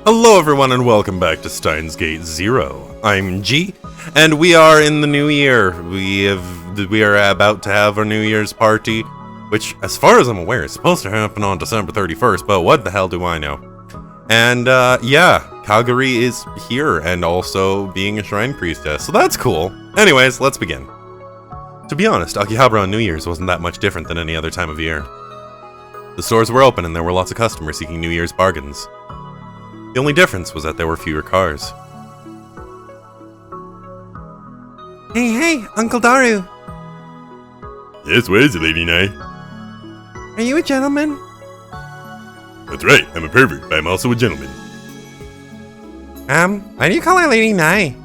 Hello everyone and welcome back to Steins Gate 0. I'm G, and we are in the new year. We are about to have our New Year's party, which, as far as I'm aware, is supposed to happen on December 31st, but what the hell do I know? And, yeah, Calgary is here, and also being a shrine priestess, so that's cool. Anyways, let's begin. To be honest, Akihabara on New Year's wasn't that much different than any other time of year. The stores were open and there were lots of customers seeking New Year's bargains. The only difference was that there were fewer cars. Hey, Uncle Daru. Yes, what is it, Lady Nye? Are you a gentleman? That's right, I'm a pervert, but I'm also a gentleman. Why do you call her Lady Nye?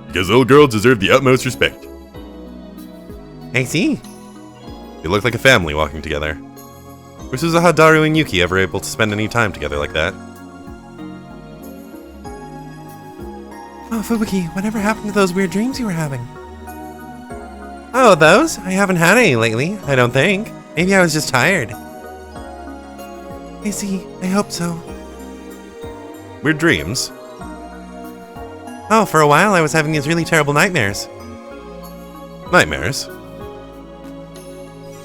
Because little girls deserve the utmost respect. I see. They looked like a family walking together. Was Daru and Yuki ever able to spend any time together like that? Oh, Fubuki, whatever happened to those weird dreams you were having? Oh, those? I haven't had any lately, I don't think. Maybe I was just tired. I see. I hope so. Weird dreams? Oh, for a while I was having these really terrible nightmares. Nightmares?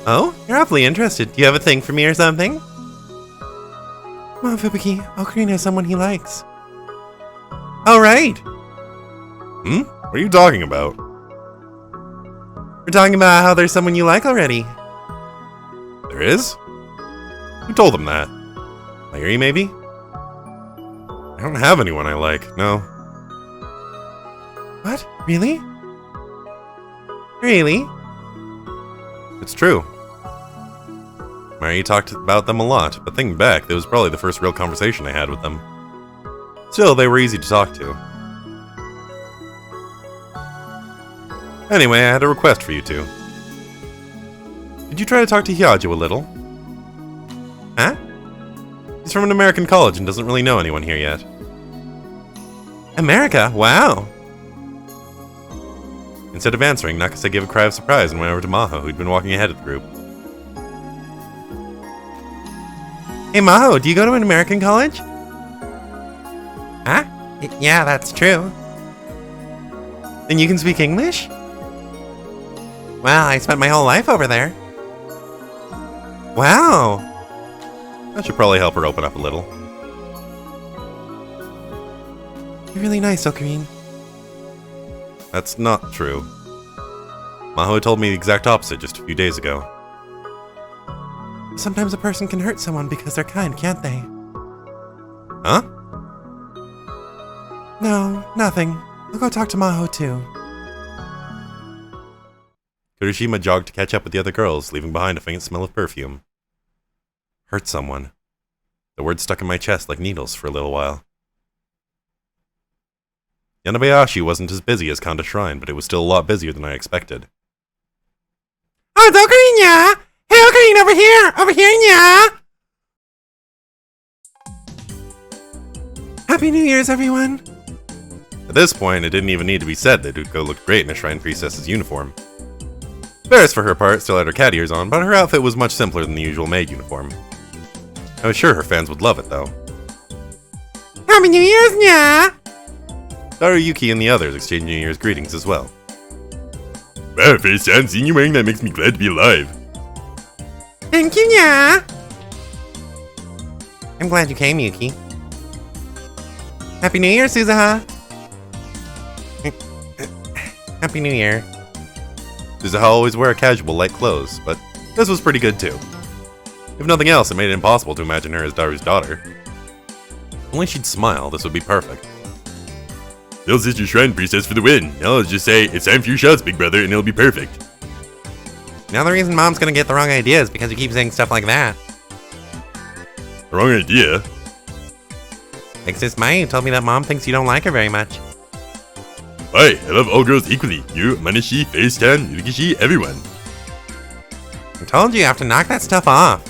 Oh? You're awfully interested. Do you have a thing for me or something? Come on, Fubuki. Ocarina has someone he likes. Oh, right! What are you talking about? We're talking about how there's someone you like already. There is? Who told them that? Larry, maybe? I don't have anyone I like, no. What? Really? Really? It's true. Mary talked about them a lot, but thinking back, that was probably the first real conversation I had with them. Still, they were easy to talk to. Anyway, I had a request for you two. Did you try to talk to Hyaju a little? Huh? He's from an American college and doesn't really know anyone here yet. America? Wow! Instead of answering, Nakase gave a cry of surprise and went over to Maho, who'd been walking ahead of the group. Hey Maho, do you go to an American college? Huh? Yeah, that's true. Then you can speak English? Well, I spent my whole life over there. Wow! That should probably help her open up a little. You're really nice, Ocarine. That's not true. Maho told me the exact opposite just a few days ago. Sometimes a person can hurt someone because they're kind, can't they? Huh? No, nothing. I'll go talk to Maho too. Kurishima jogged to catch up with the other girls, leaving behind a faint smell of perfume. Hurt someone. The word stuck in my chest like needles for a little while. Yanabayashi wasn't as busy as Kanda Shrine, but it was still a lot busier than I expected. Oh, it's Ocarine, yeah! Hey, Ocarine, over here! Over here, yeah! Happy New Year's, everyone! At this point, it didn't even need to be said that Utko looked great in a Shrine Priestess's uniform. Varys, for her part, still had her cat ears on, but her outfit was much simpler than the usual maid uniform. I was sure her fans would love it, though. Happy New Year's, yeah! Daru, Yuki, and the others exchanged New Year's greetings as well. Wow, Face-chan, seeing you wearing that makes me glad to be alive. Thank you, yeah! I'm glad you came, Yuki. Happy New Year, Suzuha! Happy New Year. Suzuha always wore casual, light clothes, but this was pretty good too. If nothing else, it made it impossible to imagine her as Daru's daughter. Only she'd smile, this would be perfect. Little sister Shrine Priestess for the win. Now let's just say, it's time for your shots, big brother, and it'll be perfect. Now the reason Mom's gonna get the wrong idea is because you keep saying stuff like that. The wrong idea? Like Sis Mayu told me that Mom thinks you don't like her very much. Why? I love all girls equally. You, Manishi, Face-chan, Yukishi, everyone. I told you have to knock that stuff off.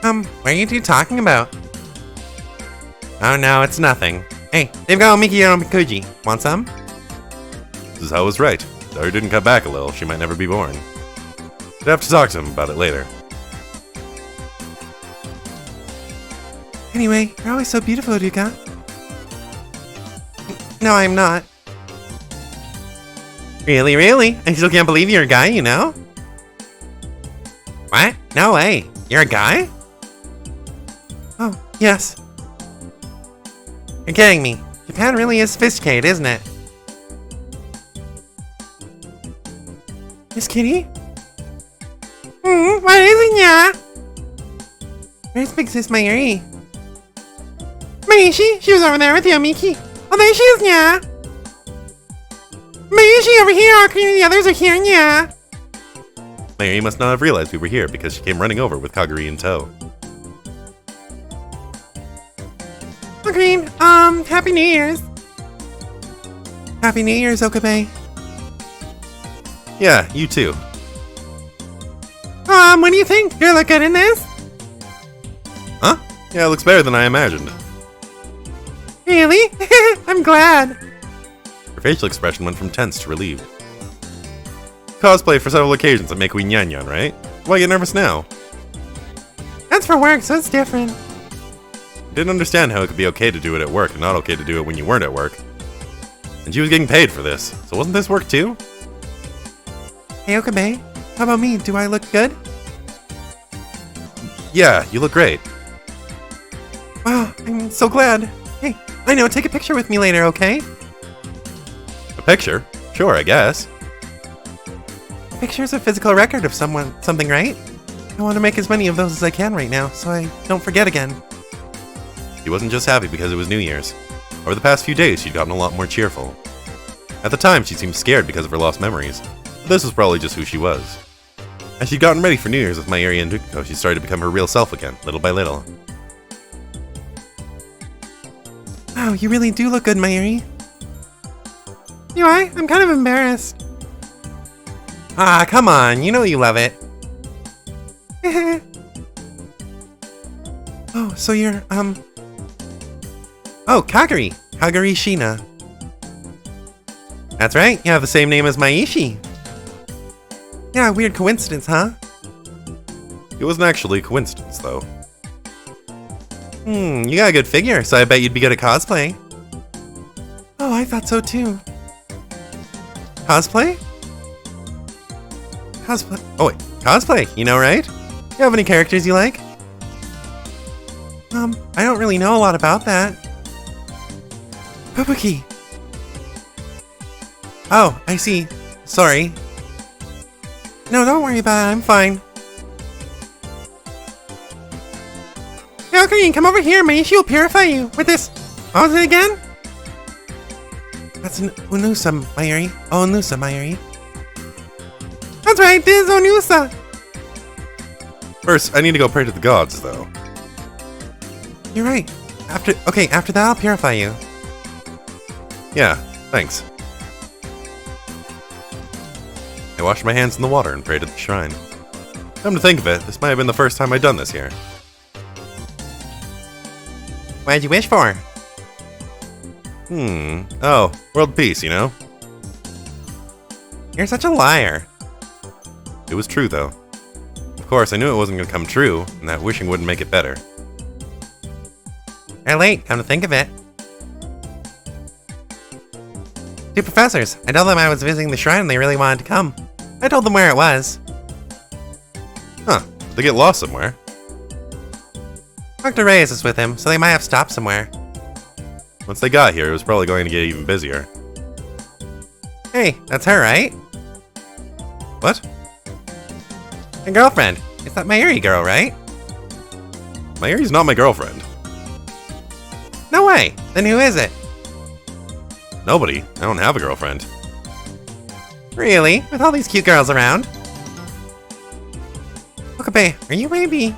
What are you two talking about? Oh no, it's nothing. Hey, they've got Omiki and Omikuji. Want some? Suzuha was right. Daru didn't cut back a little, she might never be born. I'd have to talk to him about it later. Anyway, you're always so beautiful, Ruka. No, I'm not. Really, really? I still can't believe you're a guy, you know? What? No way. You're a guy? Oh, yes. You're kidding me. Japan really is sophisticated, isn't it? Miss Kitty? What is it, yeah? Where's Big Sis Mayuri? Maishi, she was over there with you, Miki. Oh, there she is, yeah. Maishi over here, Akari and the others are here, yeah. Mayuri must not have realized we were here because she came running over with Kaguri in tow. Oh, Green, Happy New Year's. Happy New Year's, Okabe. Yeah, you too. What do you think? Do I look good in this? Huh? Yeah, it looks better than I imagined. Really? I'm glad. Her facial expression went from tense to relieved. Cosplay for several occasions at Make We Nyan Nyan, right? Why get nervous now? That's for work, so it's different. Didn't understand how it could be okay to do it at work and not okay to do it when you weren't at work. And she was getting paid for this, so wasn't this work too? Hey, Okabe, how about me? Do I look good? Yeah, you look great. Wow, I'm so glad. Hey, I know, take a picture with me later, okay? A picture? Sure, I guess. A picture's a physical record of something, right? I want to make as many of those as I can right now, so I don't forget again. She wasn't just happy because it was New Year's. Over the past few days, she'd gotten a lot more cheerful. At the time, she seemed scared because of her lost memories, but this was probably just who she was. As she'd gotten ready for New Year's with Mayuri and Dukuko, she started to become her real self again, little by little. Wow, you really do look good, Mayuri. You are? I'm kind of embarrassed. Ah, come on, you know you love it. Oh, so you're, Oh, Kaguri. Kaguri Shina. That's right, you have the same name as Maishi. Yeah, weird coincidence, huh? It wasn't actually a coincidence, though. You got a good figure, so I bet you'd be good at cosplay. Oh, I thought so too. Cosplay? Cosplay? Oh wait, cosplay, you know, right? You have any characters you like? I don't really know a lot about that. Pupuki. Oh, I see. Sorry. No, don't worry about it, I'm fine. Yo, Green, come over here, Maishi will purify you with this. What was it again? That's an Unusa, Mayuri. Oh, Unusa, Mayuri. That's right, this is Unusa. First, I need to go pray to the gods, though. You're right. After that I'll purify you. Yeah, thanks. I washed my hands in the water and prayed at the shrine. Come to think of it, this might have been the first time I'd done this here. What'd you wish for? Oh, world peace, you know? You're such a liar. It was true, though. Of course, I knew it wasn't gonna come true, and that wishing wouldn't make it better. You're late, come to think of it. Two professors. I told them I was visiting the shrine and they really wanted to come. I told them where it was. Huh, they get lost somewhere. Dr. Reyes is with him, so they might have stopped somewhere. Once they got here, it was probably going to get even busier. Hey, that's her, right? What? My girlfriend. It's that Mayuri girl, right? Mayuri's not my girlfriend. No way. Then who is it? Nobody. I don't have a girlfriend. Really? With all these cute girls around? Okabe, are you maybe...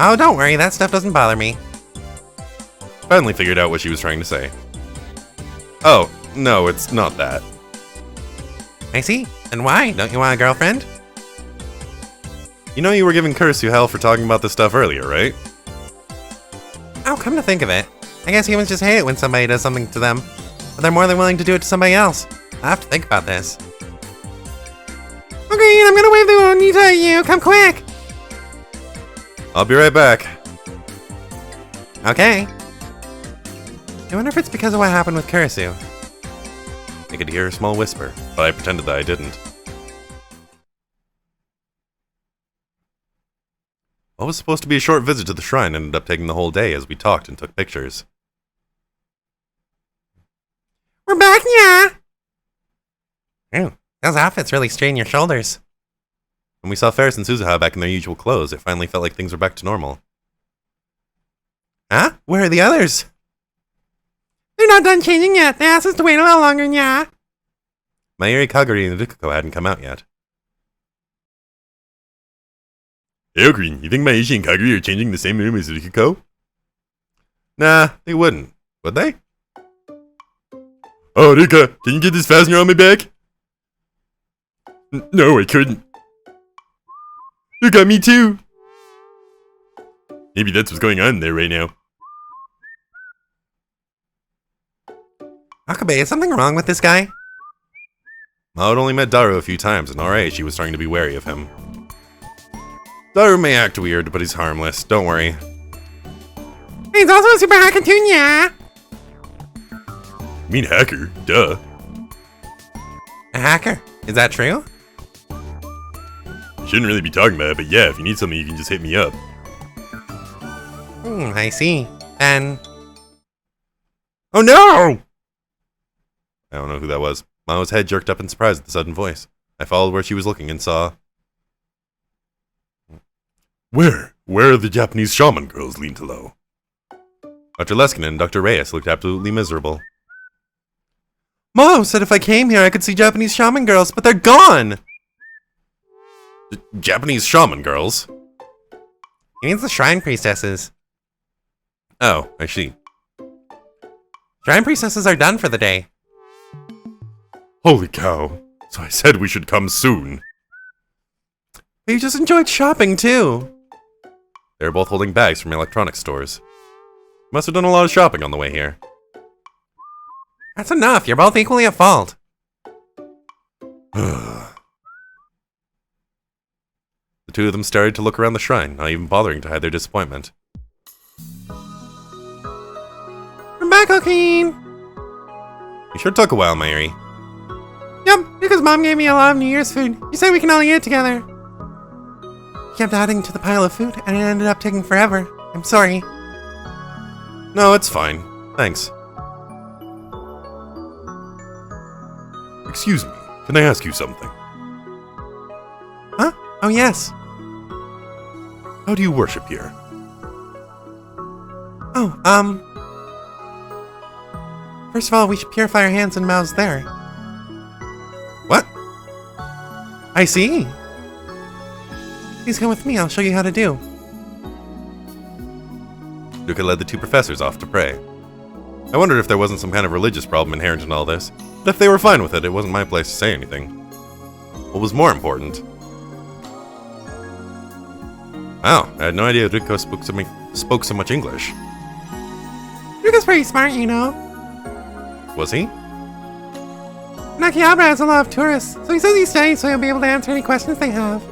Oh, don't worry, that stuff doesn't bother me. Finally figured out what she was trying to say. Oh, no, it's not that. I see. And why? Don't you want a girlfriend? You know you were giving Kursu hell for talking about this stuff earlier, right? Oh, come to think of it. I guess humans just hate it when somebody does something to them. But they're more than willing to do it to somebody else. I have to think about this. Okay, I'm gonna wave the Onita at you. Come quick! I'll be right back. Okay. I wonder if it's because of what happened with Kurisu. I could hear a small whisper, but I pretended that I didn't. What was supposed to be a short visit to the shrine ended up taking the whole day as we talked and took pictures. We're back, yeah! Ooh, those outfits really strain your shoulders. When we saw Ferris and Suzuha back in their usual clothes, it finally felt like things were back to normal. Huh? Where are the others? They're not done changing yet. They asked us to wait a little longer, yeah. Mayuri, Kaguri, and Rikuko hadn't come out yet. Hey, Green, you think Maishi and Kaguri are changing the same room as Rikuko? Nah, they wouldn't. Would they? Oh, Rika, can you get this fastener on my back? No, I couldn't. Rika, me too. Maybe that's what's going on there right now. Akabe, is something wrong with this guy? Mao had only met Daru a few times, and already she was starting to be wary of him. Daru may act weird, but he's harmless. Don't worry. He's also a super hacker too, yeah. You mean hacker? Duh. A hacker? Is that true? Shouldn't really be talking about it, but yeah, if you need something, you can just hit me up. I see. And... Oh no! I don't know who that was. Mao's head jerked up in surprise at the sudden voice. I followed where she was looking and saw... Where? Where are the Japanese shaman girls, Lintalo? Dr. Leskinen and Dr. Reyes looked absolutely miserable. Mom said if I came here I could see Japanese shaman girls, but they're gone! Japanese shaman girls? He means the shrine priestesses. Oh, I see. Shrine priestesses are done for the day. Holy cow. So I said we should come soon. We just enjoyed shopping too. They were both holding bags from electronics stores. Must have done a lot of shopping on the way here. That's enough, you're both equally at fault. The two of them started to look around the shrine, not even bothering to hide their disappointment. We're back, Queen. You sure took a while, Mayuri. Yep, because Mom gave me a lot of New Year's food. She said we can all eat it together. She kept adding to the pile of food, and it ended up taking forever. I'm sorry. No, it's fine. Thanks. Excuse me, can I ask you something? Huh? Oh, yes. How do you worship here? Oh, first of all, we should purify our hands and mouths there. What? I see. Please come with me, I'll show you how to do. Duka led the two professors off to pray. I wondered if there wasn't some kind of religious problem inherent in all this, but if they were fine with it, it wasn't my place to say anything. What was more important... Wow, I had no idea Riko spoke so much English. Riko's pretty smart, you know. Was he? Nakihabara has a lot of tourists, so he says he's studying so he'll be able to answer any questions they have.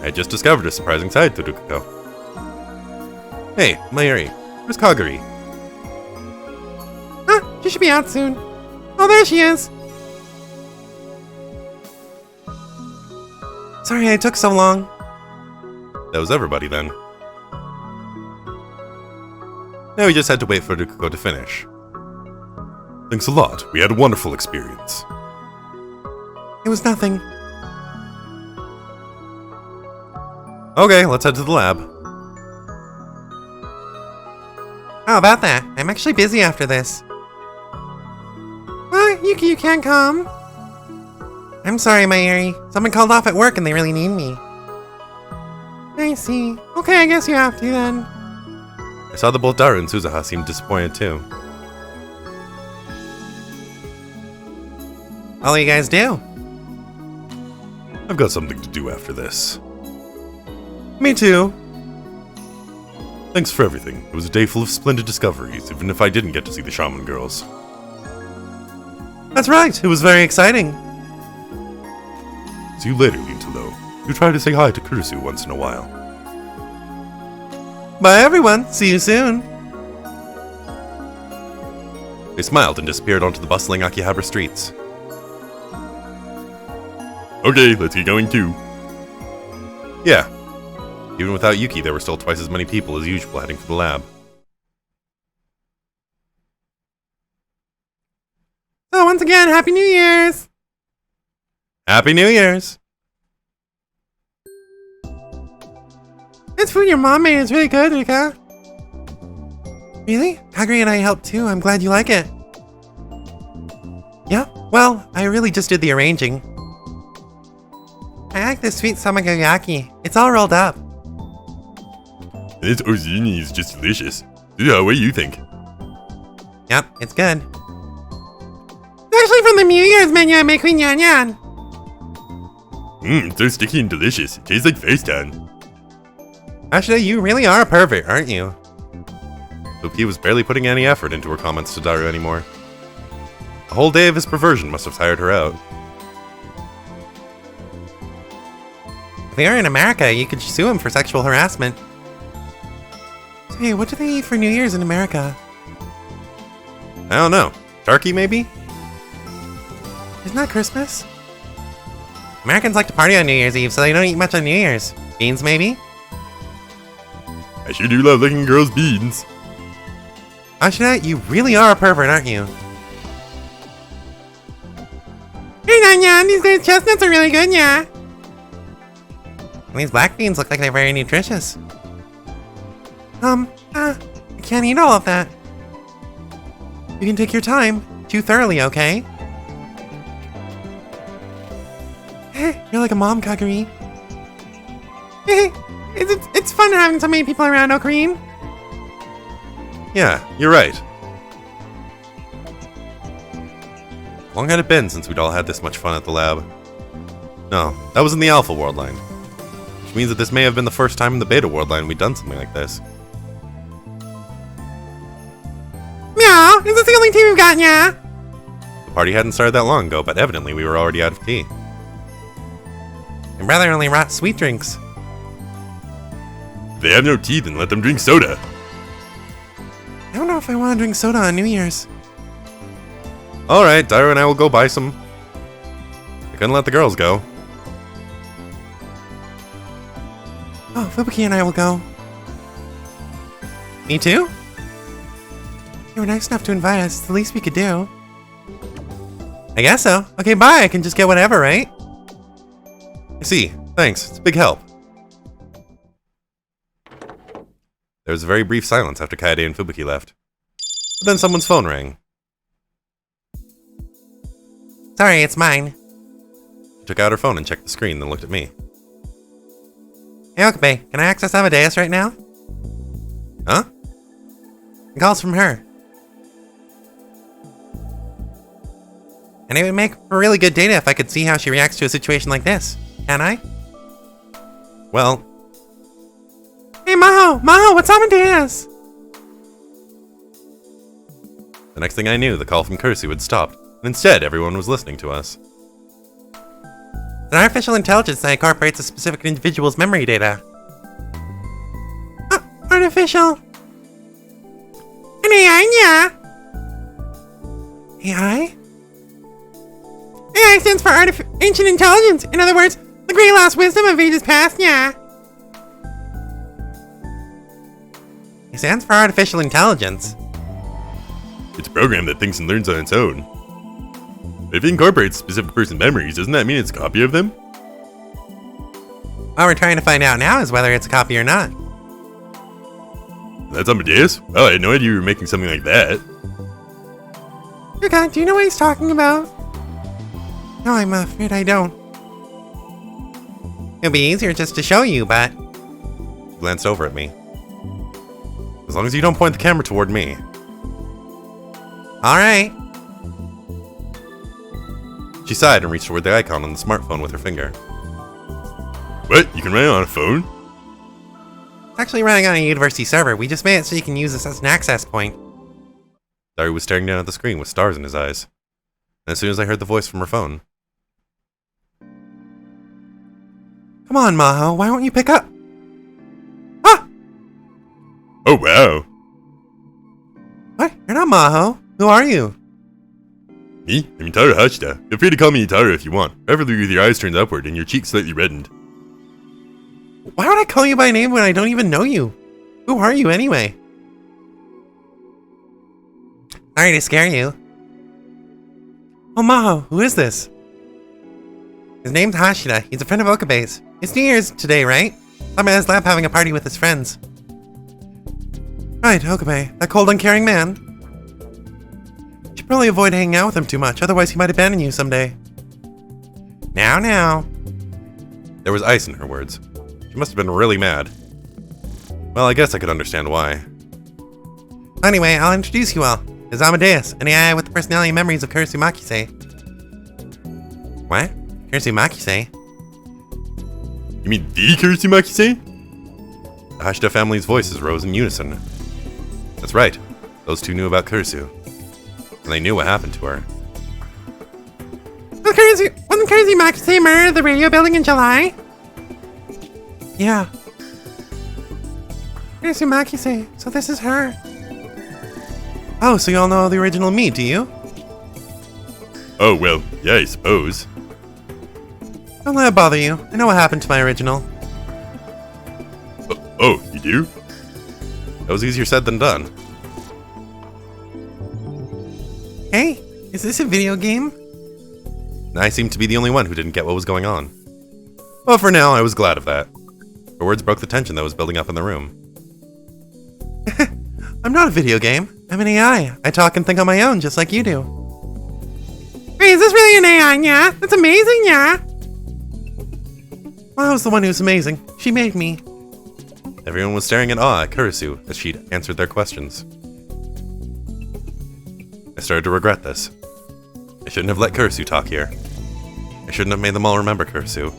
I had just discovered a surprising side to Rikuko. Hey, Mayuri, where's Kaguri? Huh, she should be out soon. Oh, there she is. Sorry it took so long. That was everybody then. Now we just had to wait for Rikuko to finish. Thanks a lot. We had a wonderful experience. It was nothing. Okay, let's head to the lab. How about that? I'm actually busy after this. Yuki, you can't come. I'm sorry, Mayuri. Someone called off at work and they really need me. I see. Okay, I guess you have to then. I saw that both Daru and Suzuha seemed disappointed too. All you guys do? I've got something to do after this. Me too. Thanks for everything. It was a day full of splendid discoveries, even if I didn't get to see the shaman girls. That's right, it was very exciting. See you later, Lintalo. You try to say hi to Kurisu once in a while. Bye, everyone. See you soon. They smiled and disappeared onto the bustling Akihabara streets. Okay, let's get going too. Yeah. Even without Yuki, there were still twice as many people as usual heading for the lab. So once again, Happy New Year's! Happy New Year's! This food your mom made is really good, Rika. Really? Kaguri and I helped too. I'm glad you like it. Yeah, well, I really just did the arranging. I like the sweet samagoyaki. It's all rolled up. And this ozuni is just delicious. Yeah, what do you think? Yep, it's good. Especially from the New Year's menu at Queen Yan Yan. Mmm, so sticky and delicious. It tastes like face tan. Actually, you really are a pervert, aren't you? Fuki was barely putting any effort into her comments to Daru anymore. A whole day of his perversion must have tired her out. If they were in America, you could sue him for sexual harassment. So, hey, what do they eat for New Year's in America? I don't know. Turkey, maybe? Isn't that Christmas? Americans like to party on New Year's Eve, so they don't eat much on New Year's. Beans, maybe? I sure do love licking girls' beans. Ashina, you really are a pervert, aren't you? Hey, Nanya, these glazed chestnuts are really good, yeah. These black beans look like they're very nutritious. I can't eat all of that. You can take your time. Chew thoroughly, okay? You're like a mom, Kaguri. It's fun having so many people around, Ocarine. Yeah, you're right. How long had it been since we'd all had this much fun at the lab? No, that was in the Alpha World line. Which means that this may have been the first time in the Beta World line we'd done something like this. Meow, is this the only tea we've got, yeah? The party hadn't started that long ago, but evidently we were already out of tea. My brother only brought sweet drinks. If they have no tea, then let them drink soda. I don't know if I want to drink soda on New Year's. Alright, Daru and I will go buy some. I couldn't let the girls go. Oh, Fubuki and I will go. Me too? You were nice enough to invite us. It's the least we could do. I guess so. Okay, bye. I can just get whatever, right? I see. Thanks. It's a big help. There was a very brief silence after Kaede and Fubuki left. But then someone's phone rang. Sorry, it's mine. She took out her phone and checked the screen, then looked at me. Hey, Okabe, can I access Amadeus right now? Huh? The call's from her. And it would make for really good data if I could see how she reacts to a situation like this. Can I? Well... Hey, Maho! Maho, what's Amadeus? The next thing I knew, the call from Kursu had stopped, and instead everyone was listening to us. It's an artificial intelligence that incorporates a specific individual's memory data. Artificial... An AI, yeah. AI? AI stands for Ancient Intelligence. In other words, the great lost wisdom of ages past, yeah. It stands for Artificial Intelligence. It's a program that thinks and learns on its own. But if it incorporates a specific person's memories, doesn't that mean it's a copy of them? What we're trying to find out now is whether it's a copy or not. That's Amadeus? Well, I had no idea you were making something like that. Yuka, do you know what he's talking about? No, I'm afraid I don't. It'd be easier just to show you, but... He glanced over at me. As long as you don't point the camera toward me. Alright. She sighed and reached toward the icon on the smartphone with her finger. What? You can run it on a phone? It's actually running on a university server. We just made it so you can use this as an access point. Daru was staring down at the screen with stars in his eyes. And as soon as I heard the voice from her phone... Come on, Maho, why won't you pick up? Ah! Oh, wow. What? You're not Maho. Who are you? Me? I'm Itaru Hashida. Feel free to call me Itaru if you want, preferably with your eyes turned upward and your cheeks slightly reddened. Why would I call you by name when I don't even know you? Who are you anyway? Sorry to scare you. Oh, Maho, who is this? His name's Hashida. He's a friend of Okabe's. It's New Year's today, right? I'm at his lab having a party with his friends. Right, Okabe, that cold, uncaring man. You should probably avoid hanging out with him too much, otherwise he might abandon you someday. Now. There was ice in her words. She must have been really mad. Well, I guess I could understand why. Anyway, I'll introduce you all. It's Amadeus, an AI with the personality and memories of Kurisu Makise. What? Kurisu Makise? You mean the Kurosumaki-say? The Hashida family's voices rose in unison. That's right. Those two knew about Kurisu. And they knew what happened to her. Wasn't Kurisu Makise murdered at the radio building in July? Yeah. Kurisu Makise, so this is her. Oh, so you all know the original me, do you? Oh, well, yeah, I suppose. Don't let it bother you. I know what happened to my original. Oh, you do? That was easier said than done. Hey, is this a video game? I seemed to be the only one who didn't get what was going on. Well, for now, I was glad of that. Her words broke the tension that was building up in the room. I'm not a video game. I'm an AI. I talk and think on my own, just like you do. Wait, is this really an AI, yeah? That's amazing, yeah? Well, I was the one who's amazing. She made me. Everyone was staring in awe at Kurisu as she answered their questions. I started to regret this. I shouldn't have let Kurisu talk here. I shouldn't have made them all remember Kurisu.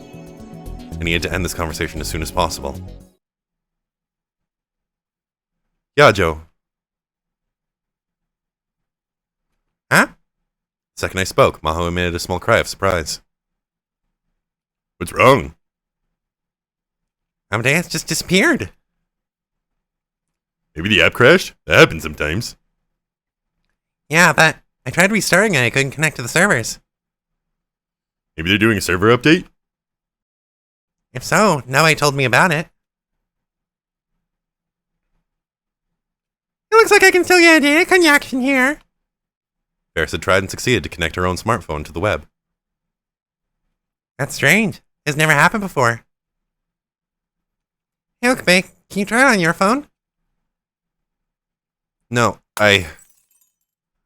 I needed to end this conversation as soon as possible. Yajo. Huh? The second I spoke, Maho emitted a small cry of surprise. What's wrong? Amadeus just disappeared. Maybe the app crashed? That happens sometimes. Yeah, but I tried restarting and I couldn't connect to the servers. Maybe they're doing a server update? If so, nobody told me about it. It looks like I can still get a data connection here. Ferris had tried and succeeded to connect her own smartphone to the web. That's strange. It's never happened before. Hey, Okabe, can you try it on your phone? No, I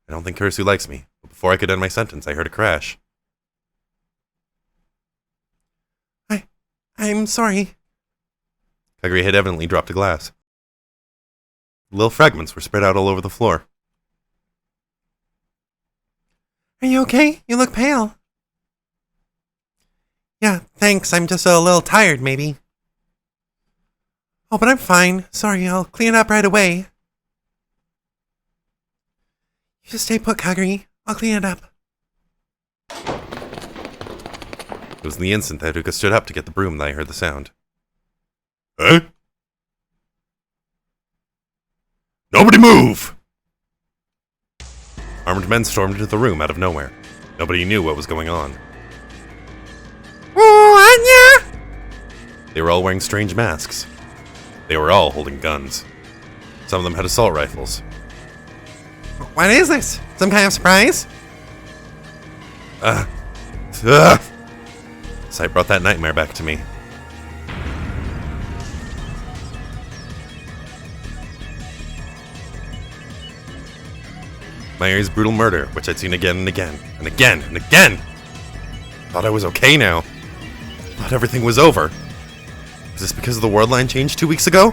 don't think Kurisu likes me. But before I could end my sentence, I heard a crash. I'm sorry. Kagure had evidently dropped a glass. Little fragments were spread out all over the floor. Are you okay? You look pale. Yeah, thanks. I'm just a little tired, maybe. Oh, but I'm fine. Sorry, I'll clean it up right away. You just stay put, Kagure. I'll clean it up. It was in the instant that Haruka stood up to get the broom that I heard the sound. Huh? Nobody move! Armored men stormed into the room out of nowhere. Nobody knew what was going on. Oh, Anya! They were all wearing strange masks. They were all holding guns. Some of them had assault rifles. What is this? Some kind of surprise? Sight brought that nightmare back to me. Mayuri's brutal murder, which I'd seen again and again, and again and again. Thought I was okay now. Thought everything was over. Was this because the world line changed 2 weeks ago?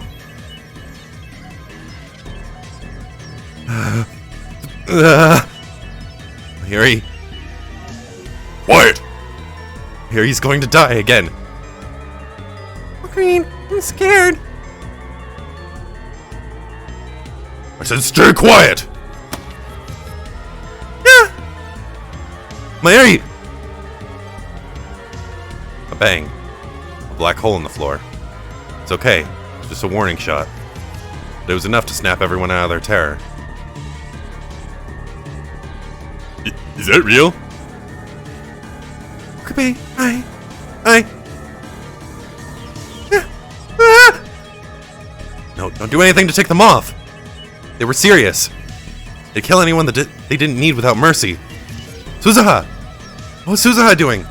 Mayuri. Quiet! Mayuri's going to die again. Green, I'm scared. I said stay quiet! Mayuri! A bang. A black hole in the floor. It's okay. It's just a warning shot. But it was enough to snap everyone out of their terror. Is that real? Okabe, I... No, don't do anything to tick them off. They were serious. They'd kill anyone that they didn't need without mercy. Suzuha! What was Suzuha doing?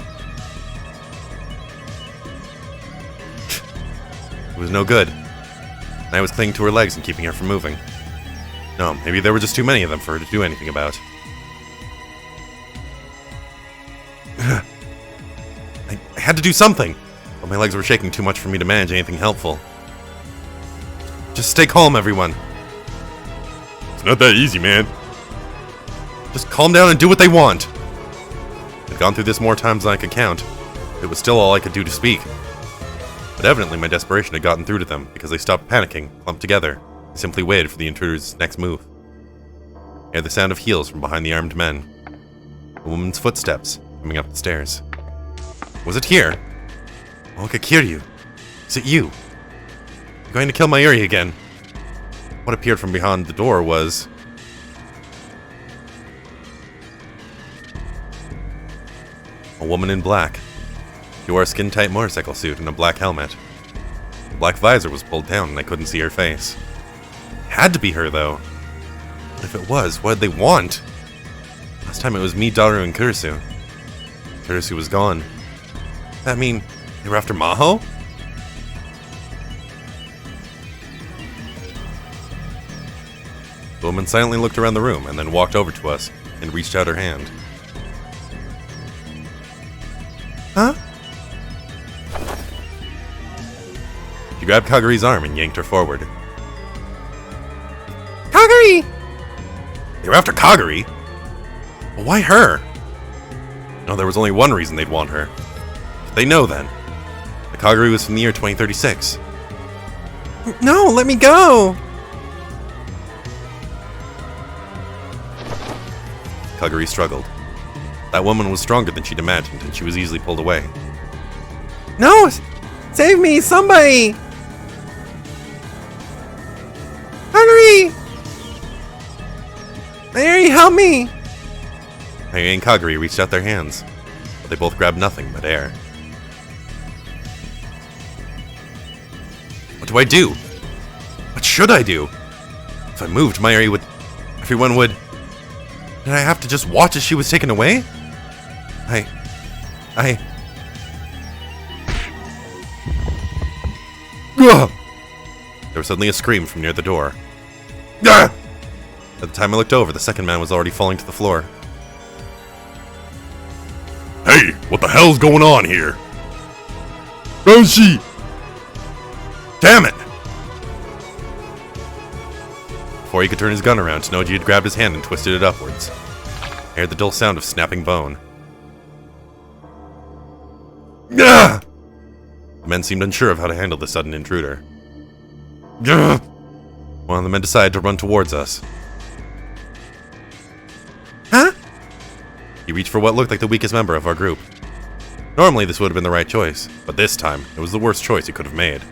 It was no good. And I was clinging to her legs and keeping her from moving. No, maybe there were just too many of them for her to do anything about. I had to do something, but my legs were shaking too much for me to manage anything helpful. Just stay calm, everyone. It's not that easy, man. Just calm down and do what they want. I'd gone through this more times than I could count. It was still all I could do to speak. But evidently my desperation had gotten through to them because they stopped panicking, clumped together, and simply waited for the intruder's next move. I heard the sound of heels from behind the armed men. A woman's footsteps coming up the stairs. Was it here? Oka Kiryu. Is it you? You're going to kill Mayuri again. What appeared from behind the door was... a woman in black. She wore a skin-tight motorcycle suit and a black helmet. The black visor was pulled down and I couldn't see her face. It had to be her, though. But if it was, what did they want? Last time it was me, Daru, and Kurisu. Kurisu was gone. That mean they were after Maho? The woman silently looked around the room and then walked over to us and reached out her hand. Huh? She grabbed Kaguri's arm and yanked her forward. Kaguri! They were after Kaguri? Well, why her? No, there was only one reason they'd want her. They know then. The Kaguri was from the year 2036. No, let me go! Kaguri struggled. That woman was stronger than she'd imagined, and she was easily pulled away. No! Save me, somebody! Kaguri! Mayuri, help me! Mayuri and Kaguri reached out their hands, but they both grabbed nothing but air. What do I do? What should I do? If I moved, Mayuri would... everyone would... Did I have to just watch as she was taken away? Ugh! There was suddenly a scream from near the door. At the time I looked over, the second man was already falling to the floor. Hey, what the hell's going on here? Roshi! Damn it! Before he could turn his gun around, Tsunoji had grabbed his hand and twisted it upwards. I heard the dull sound of snapping bone. Gah! The men seemed unsure of how to handle the sudden intruder. Gah! One of the men decided to run towards us. Huh? He reached for what looked like the weakest member of our group. Normally this would have been the right choice, but this time, it was the worst choice he could have made.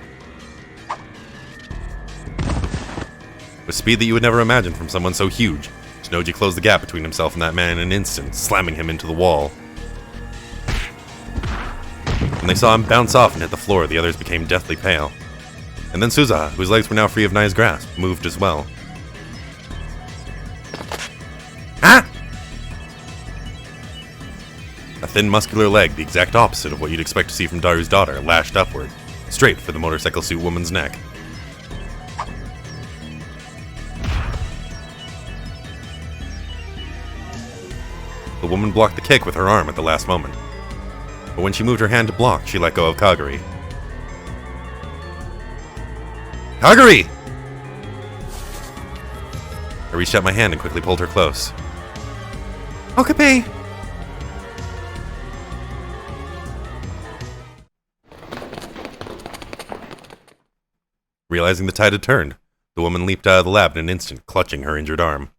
With speed that you would never imagine from someone so huge, Tsunoji closed the gap between himself and that man in an instant, slamming him into the wall. When they saw him bounce off and hit the floor, the others became deathly pale. And then Suzuha, whose legs were now free of Nai's grasp, moved as well. Ah! A thin, muscular leg, the exact opposite of what you'd expect to see from Daru's daughter, lashed upward, straight for the motorcycle suit woman's neck. The woman blocked the kick with her arm at the last moment. But when she moved her hand to block, she let go of Kaguri. Kaguri! I reached out my hand and quickly pulled her close. Okabe! Realizing the tide had turned, the woman leaped out of the lab in an instant, clutching her injured arm.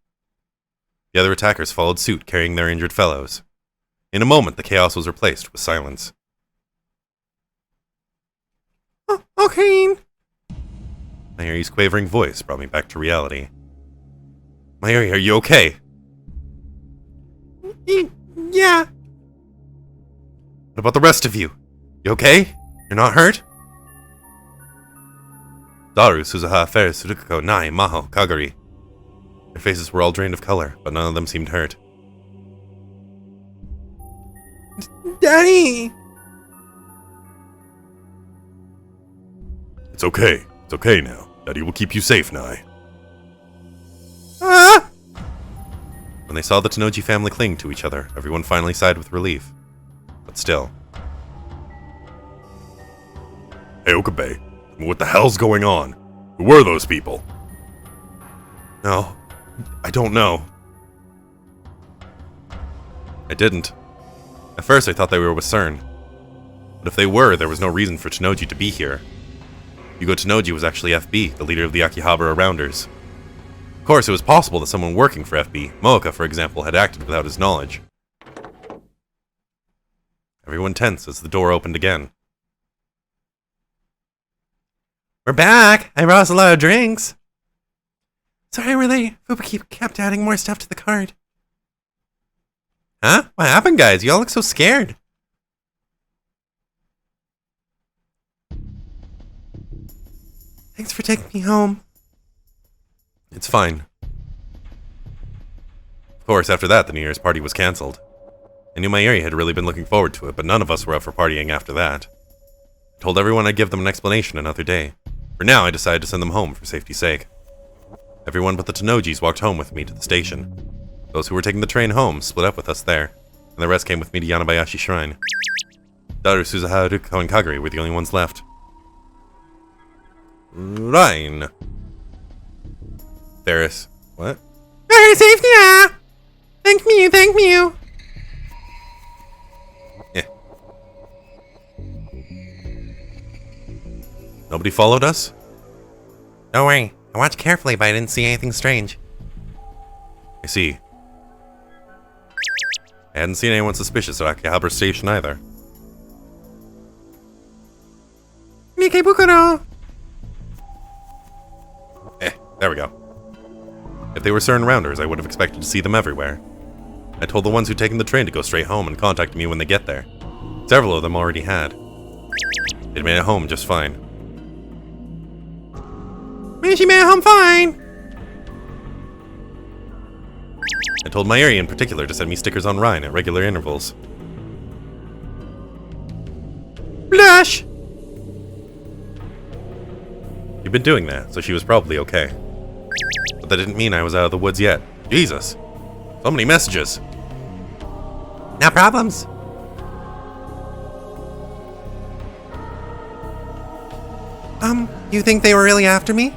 The other attackers followed suit, carrying their injured fellows. In a moment, the chaos was replaced with silence. Oh, okay. Mayuri's quavering voice brought me back to reality. Mayuri, are you okay? Yeah. What about the rest of you? You okay? You're not hurt? Daru, Suzuha, Ferris, Surukuko, Nai, Maho, Kagari. Their faces were all drained of color, but none of them seemed hurt. Daddy! It's okay. It's okay now. Daddy will keep you safe, Nai. Ah! When they saw the Tanoji family cling to each other, everyone finally sighed with relief. But still. Hey, Okabe. What the hell's going on? Who were those people? No, I don't know. I didn't. At first I thought they were with CERN. But if they were, there was no reason for Tanoji to be here. Yugo Tanoji was actually FB, the leader of the Akihabara Rounders. Of course, it was possible that someone working for FB, Mooka for example, had acted without his knowledge. Everyone tensed as the door opened again. We're back! I brought us a lot of drinks. Sorry, we're late. Fubuki kept adding more stuff to the cart. Huh? What happened, guys? You all look so scared. Thanks for taking me home. It's fine. Of course, after that, the New Year's party was cancelled. I knew Mayuri had really been looking forward to it, but none of us were up for partying after that. I told everyone I'd give them an explanation another day. For now, I decided to send them home for safety's sake. Everyone but the Tanojis walked home with me to the station. Those who were taking the train home split up with us there, and the rest came with me to Yanabayashi Shrine. Daru, Suzuha, Ruko, and Kagari were the only ones left. Rhine. Ferris. What? We're safe now! Thank you, thank you! Eh. Nobody followed us? Don't worry, I watched carefully but I didn't see anything strange. I see. I hadn't seen anyone suspicious at Akihabara Station either. Nikebukuro! There we go. If they were CERN Rounders, I would have expected to see them everywhere. I told the ones who'd taken the train to go straight home and contact me when they get there. Several of them already had. They'd made it home just fine. She made it home fine! I told Mayuri in particular to send me stickers on Rhine at regular intervals. Blush! You've been doing that, so she was probably okay. But that didn't mean I was out of the woods yet. Jesus. So many messages. No problems. You think they were really after me?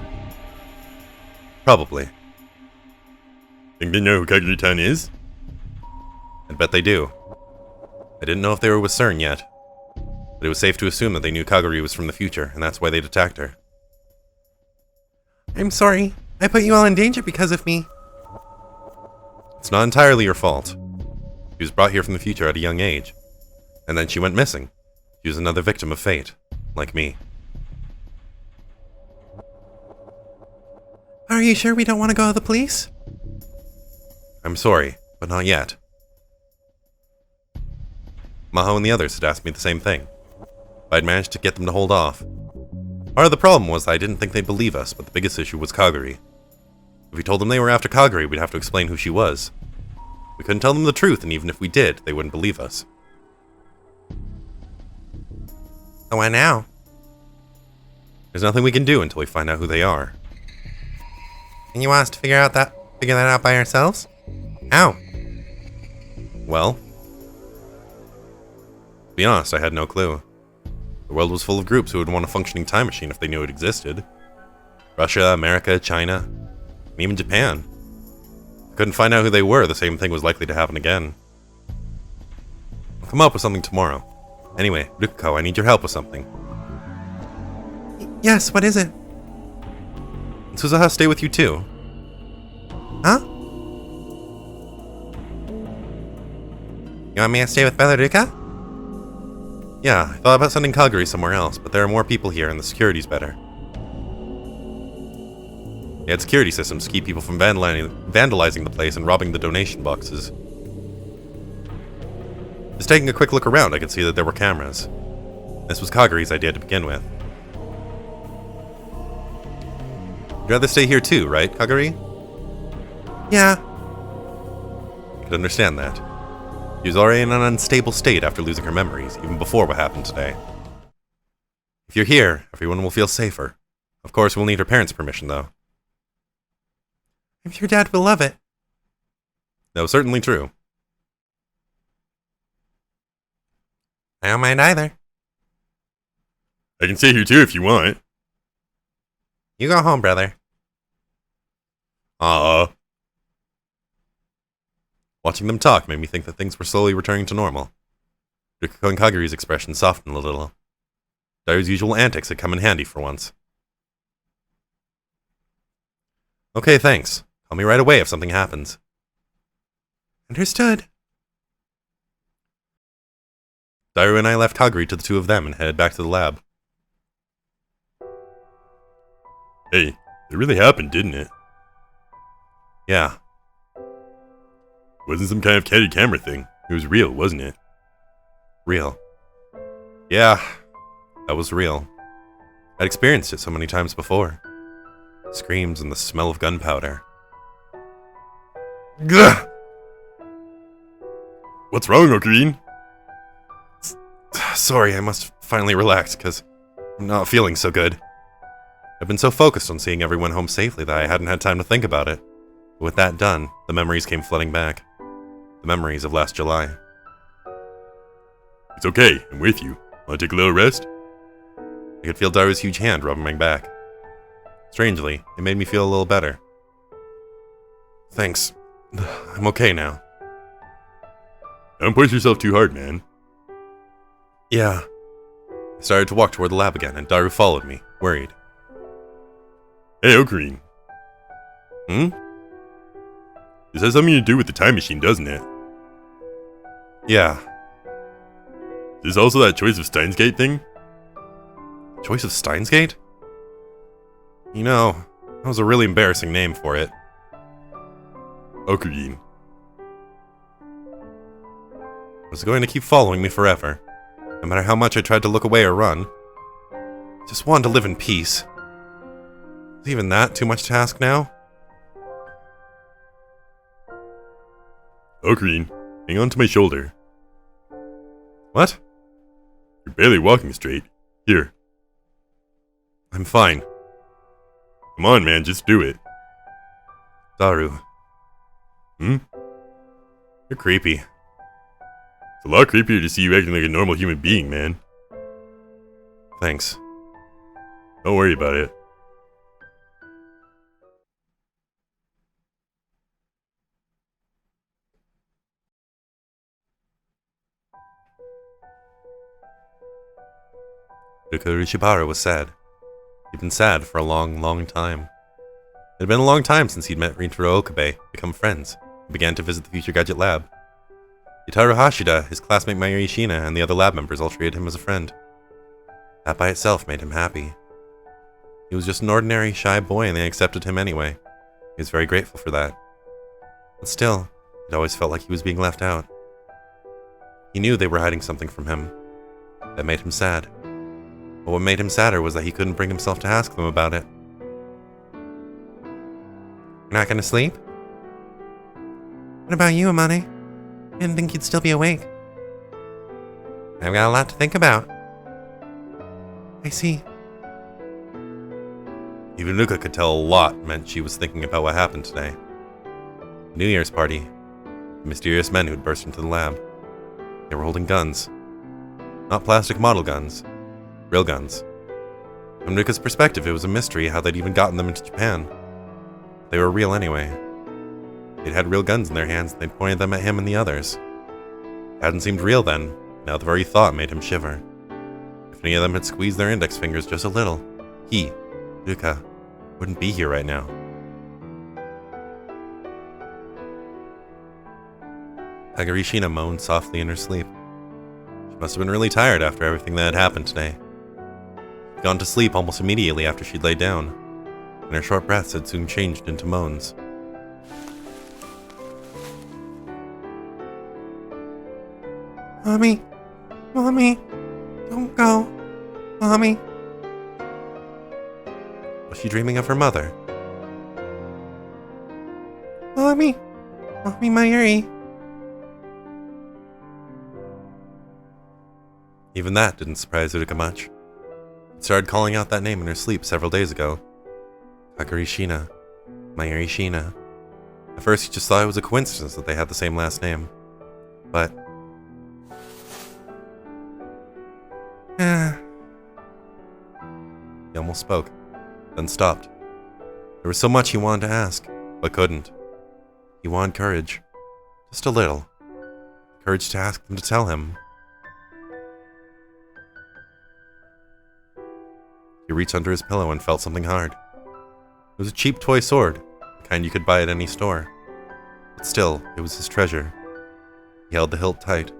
Probably. Think they know who Kaguri-tan is? I'd bet they do. I didn't know if they were with CERN yet. But it was safe to assume that they knew Kaguri was from the future, and that's why they'd attacked her. I'm sorry. I put you all in danger because of me. It's not entirely your fault. She was brought here from the future at a young age. And then she went missing. She was another victim of fate. Like me. Are you sure we don't want to go to the police? I'm sorry, but not yet. Maho and the others had asked me the same thing. But I'd managed to get them to hold off. Part of the problem was that I didn't think they'd believe us, but the biggest issue was Kaguri. If we told them they were after Kaguri, we'd have to explain who she was. We couldn't tell them the truth, and even if we did, they wouldn't believe us. So what now? There's nothing we can do until we find out who they are. And you want us to figure that out by ourselves? How? Well, to be honest, I had no clue. The world was full of groups who would want a functioning time machine if they knew it existed. Russia, America, China, and even Japan. I couldn't find out who they were, the same thing was likely to happen again. I'll come up with something tomorrow. Anyway, Rukuko, I need your help with something. Yes, what is it? And Suzuha stay with you too. Huh? You want me to stay with Belleruka? Yeah, I thought about sending Kaguri somewhere else, but there are more people here and the security's better. They had security systems to keep people from vandalizing the place and robbing the donation boxes. Just taking a quick look around, I could see that there were cameras. This was Kaguri's idea to begin with. You'd rather stay here too, right, Kaguri? Yeah. I could understand that. She was already in an unstable state after losing her memories, even before what happened today. If you're here, everyone will feel safer. Of course, we'll need her parents' permission, though. I'm sure Dad will love it. That was certainly true. I don't mind either. I can stay here too if you want. You go home, brother. Watching them talk made me think that things were slowly returning to normal. Rikako and Kaguri's expression softened a little. Dairu's usual antics had come in handy for once. Okay, thanks. Call me right away if something happens. Understood. Dairu and I left Kaguri to the two of them and headed back to the lab. Hey, it really happened, didn't it? Yeah, Wasn't some kind of candid camera thing. It was real, wasn't it? real. Yeah, that was real. I'd experienced it so many times before. Screams and the smell of gunpowder. Gah! What's wrong, Ocarine? Sorry, I must finally relax, because I'm not feeling so good. I've been so focused on seeing everyone home safely that I hadn't had time to think about it. But with that done, the memories came flooding back. The memories of last July. It's okay, I'm with you. Wanna take a little rest? I could feel Dairu's huge hand rubbing my back. Strangely, it made me feel a little better. Thanks. I'm okay now. Don't push yourself too hard, man. Yeah. I started to walk toward the lab again, and Dairu followed me, worried. Hey, Ocarine. Hmm? This has something to do with the time machine, doesn't it? Yeah. Is this also that Choice of Steins Gate thing? Choice of Steins Gate? You know, that was a really embarrassing name for it. Ocarine. It was going to keep following me forever. No matter how much I tried to look away or run. I just wanted to live in peace. Is even that too much to ask now? Ocarine, hang on to my shoulder. What? You're barely walking straight. Here. I'm fine. Come on, man, just do it. Daru, Hmm? you're creepy. It's a lot creepier to see you acting like a normal human being, man. Thanks. Don't worry about it. Yuka Rishibara was sad. He'd been sad for a long, long time. It had been a long time since he'd met Rintaro Okabe, become friends, and began to visit the Future Gadget Lab. Yutaru Hashida, his classmate Mayuri Shina, and the other lab members all treated him as a friend. That by itself made him happy. He was just an ordinary, shy boy and they accepted him anyway. He was very grateful for that. But still, it always felt like he was being left out. He knew they were hiding something from him. That made him sad. But what made him sadder was that he couldn't bring himself to ask them about it. You're not gonna sleep? What about you, Amane? Didn't think you'd still be awake. I've got a lot to think about. I see. Even Luca could tell a lot meant she was thinking about what happened today. The New Year's party. The mysterious men who'd burst into the lab. They were holding guns. Not plastic model guns. Real guns. From Luca's perspective, it was a mystery how they'd even gotten them into Japan. They were real anyway. They'd had real guns in their hands and they'd pointed them at him and the others. It hadn't seemed real then. Now the very thought made him shiver. If any of them had squeezed their index fingers just a little, he, Luca, wouldn't be here right now. Kaguri Shina moaned softly in her sleep. She must have been really tired after everything that had happened today. She'd gone to sleep almost immediately after she'd laid down. and her short breaths had soon changed into moans. Mommy, Mommy, don't go. Mommy. Was she dreaming of her mother? Mommy, Mommy Mayuri. Even that didn't surprise Utica much. She started calling out that name in her sleep several days ago. Kakarishina. Mayurishina. At first he just thought it was a coincidence that they had the same last name. But he almost spoke, then stopped. There was so much he wanted to ask, but couldn't. He wanted courage. Just a little. Courage to ask them to tell him. He reached under his pillow and felt something hard. It was a cheap toy sword, the kind you could buy at any store. But still, it was his treasure. He held the hilt tight.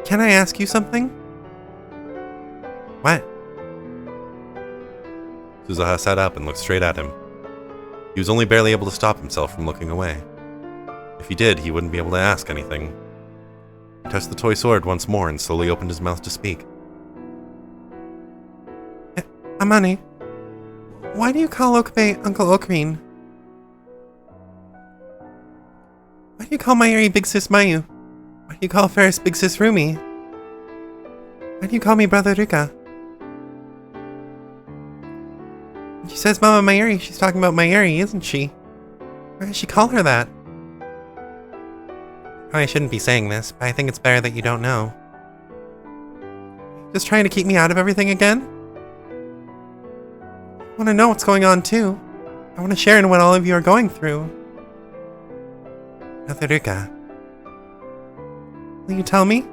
Can I ask you something? What? Suzuha sat up and looked straight at him. He was only barely able to stop himself from looking away. If he did, he wouldn't be able to ask anything. He touched the toy sword once more and slowly opened his mouth to speak. Amane, why do you call Okabe Uncle Okarine? Why do you call Mayuri Big Sis Mayu? Why do you call Ferris Big Sis Rumi? Why do you call me Brother Rika? When she says Mama Mayuri, she's talking about Mayuri, isn't she? Why does she call her that? I shouldn't be saying this, but I think it's better that you don't know. Just trying to keep me out of everything again? I want to know what's going on too. I want to share in what all of you are going through. Brother Rika, will you tell me?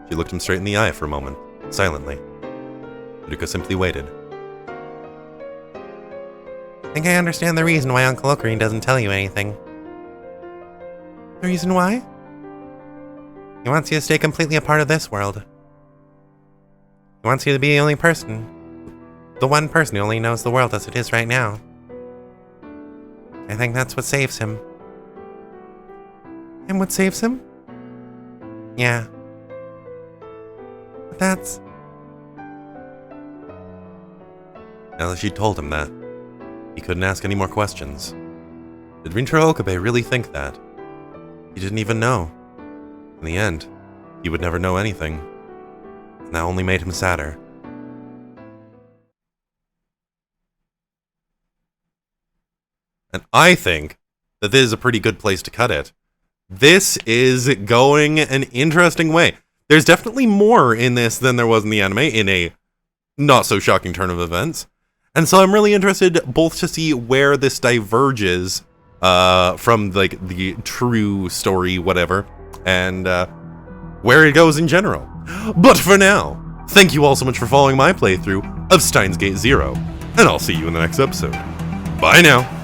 She looked him straight in the eye for a moment, silently. Utica simply waited. I think I understand the reason why Uncle Okarine doesn't tell you anything. The reason why? He wants you to stay completely a part of this world. He wants you to be the only person, the one person who only knows the world as it is right now. I think that's what saves him. And what saves him? Yeah. But that's... Now that she'd told him that, he couldn't ask any more questions. Did Rintrou Okabe really think that? He didn't even know. In the end, he would never know anything. And that only made him sadder. And I think that this is a pretty good place to cut it. This is going an interesting way. There's definitely more in this than there was in the anime, in a not so shocking turn of events. And so I'm really interested both to see where this diverges from like the true story, whatever, and where it goes in general. But for now, thank you all so much for following my playthrough of Steins Gate Zero, and I'll see you in the next episode. Bye now!